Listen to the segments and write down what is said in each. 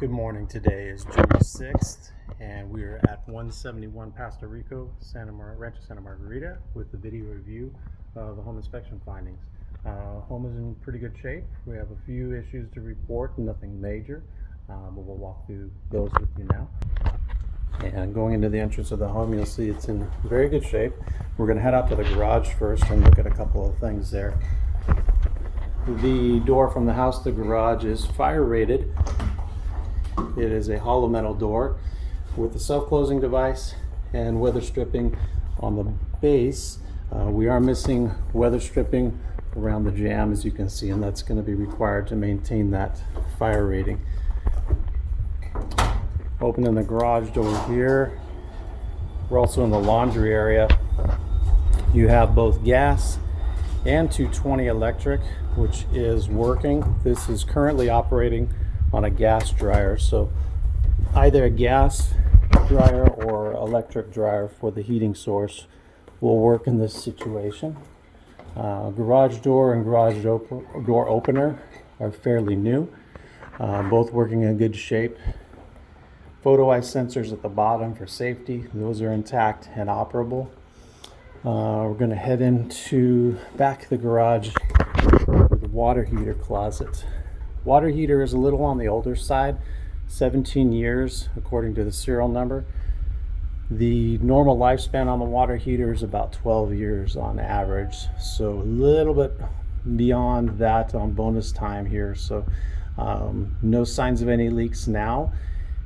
Good morning. Today is June 6th, and we are at 171 Pasto Rico, Rancho Santa Margarita, with the video review of the home inspection findings. Home is in pretty good shape. We have a few issues to report, nothing major, but we'll walk through those with you now. And going into the entrance of the home, you'll see it's in very good shape. We're going to head out to the garage first and look at a couple of things there. The door from the house to the garage is fire rated. It is a hollow metal door with a self-closing device and weather stripping on the base. We are missing weather stripping around the jamb, as you can see, and that's going to be required to maintain that fire rating. Opening the garage door here. We're also in the laundry area. You have both gas and 220 electric, which is working. This is currently operating on a gas dryer, so either a gas dryer or electric dryer for the heating source will work in this situation. Garage door and garage door opener are fairly new, both working in good shape. Photo eye sensors at the bottom for safety, those are intact and operable. We're going to head into back of the garage with the water heater closet. Water heater is a little on the older side, 17 years according to the serial number. The normal lifespan on the water heater is about 12 years on average, so a little bit beyond that on bonus time here. So no signs of any leaks now,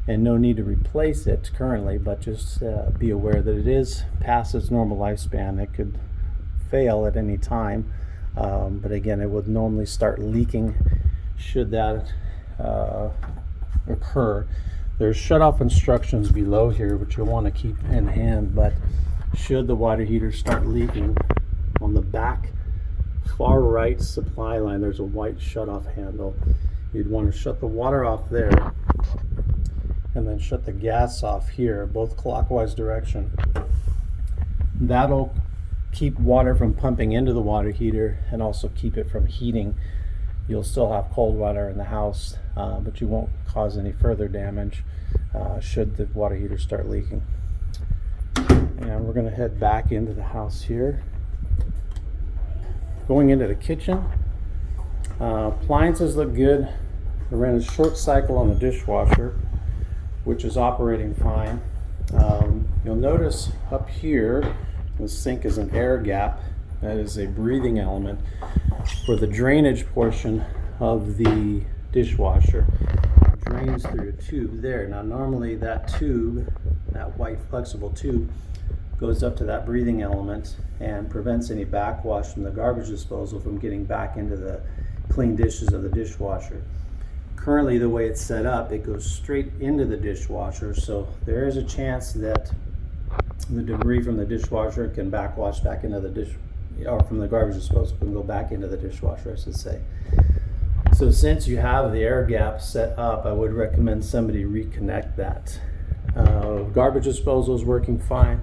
and no need to replace it currently, but just be aware that it is past its normal lifespan. It could fail at any time, but again, it would normally start leaking should that occur. There's shut-off instructions below here, which you'll want to keep in hand, but should the water heater start leaking, on the back far right supply line there's a white shut-off handle. You'd want to shut the water off there and then shut the gas off here, both clockwise direction. That'll keep water from pumping into the water heater and also keep it from heating. You'll still have cold water in the house, but you won't cause any further damage should the water heater start leaking. And we're going to head back into the house here. Going into the kitchen, appliances look good. I ran a short cycle on the dishwasher, which is operating fine. You'll notice up here, the sink is an air gap. That is a breathing element for the drainage portion of the dishwasher. It drains through a tube there. Now normally that tube, that white flexible tube, goes up to that breathing element and prevents any backwash from the garbage disposal from getting back into the clean dishes of the dishwasher. Currently, the way it's set up, it goes straight into the dishwasher, so there is a chance that the debris from the dishwasher can backwash back into the dish, or from the garbage disposal can go back into the dishwasher, I should say. So since you have the air gap set up, I would recommend somebody reconnect that. Garbage disposal is working fine.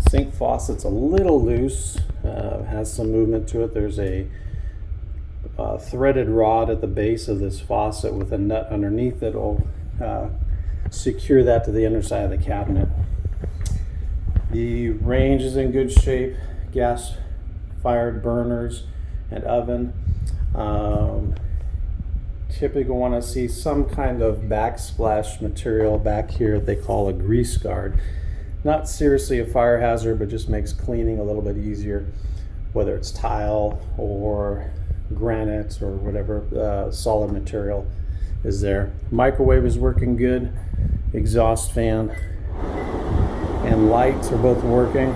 Sink faucet's a little loose, has some movement to it. There's a threaded rod at the base of this faucet with a nut underneath that will secure that to the underside of the cabinet. The range is in good shape. Gas fired burners and oven. Typically want to see some kind of backsplash material back here they call a grease guard. Not seriously a fire hazard, but just makes cleaning a little bit easier, whether it's tile or granite or whatever solid material is there. Microwave is working good. Exhaust fan and lights are both working.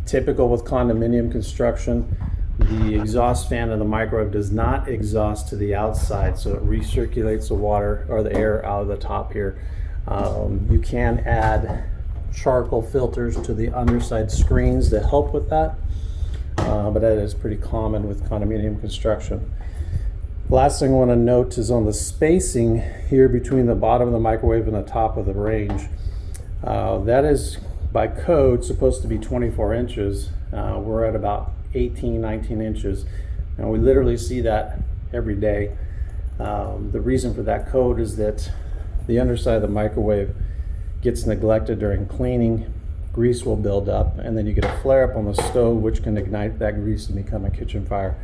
Typical with condominium construction, the exhaust fan of the microwave does not exhaust to the outside, so it recirculates the water or the air out of the top here. You can add charcoal filters to the underside screens to help with that, but that is pretty common with condominium construction. Last thing I want to note is on the spacing here between the bottom of the microwave and the top of the range. That is by code supposed to be 24 inches. We're at about 18, 19 inches. And we literally see that every day. The reason for that code is that the underside of the microwave gets neglected during cleaning, grease will build up, and then you get a flare up on the stove, which can ignite that grease and become a kitchen fire.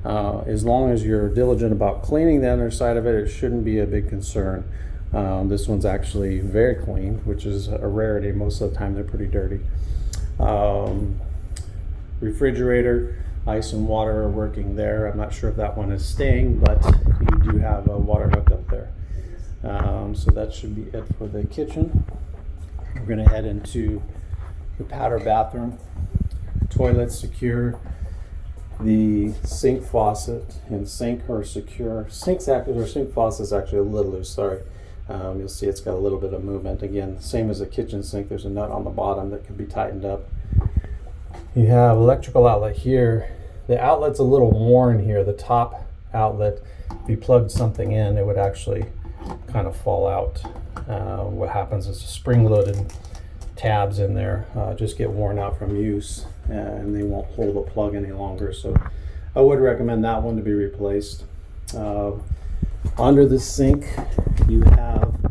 As long as you're diligent about cleaning the underside of it, it shouldn't be a big concern. This one's actually very clean, which is a rarity. Most of the time they're pretty dirty. Refrigerator, ice and water are working there. I'm not sure if that one is staying, but you do have a water hook up there. So that should be it for the kitchen. We're going to head into the powder bathroom. Toilet's secure. The sink faucet and sink are secure. Sink faucet is actually a little loose, sorry. You'll see it's got a little bit of movement. Again, same as a kitchen sink, there's a nut on the bottom that can be tightened up. You have electrical outlet here. The outlet's a little worn here. The top outlet, if you plugged something in, it would actually kind of fall out. What happens is spring-loaded tabs in there just get worn out from use, and they won't hold the plug any longer. So I would recommend that one to be replaced. Under the sink, you have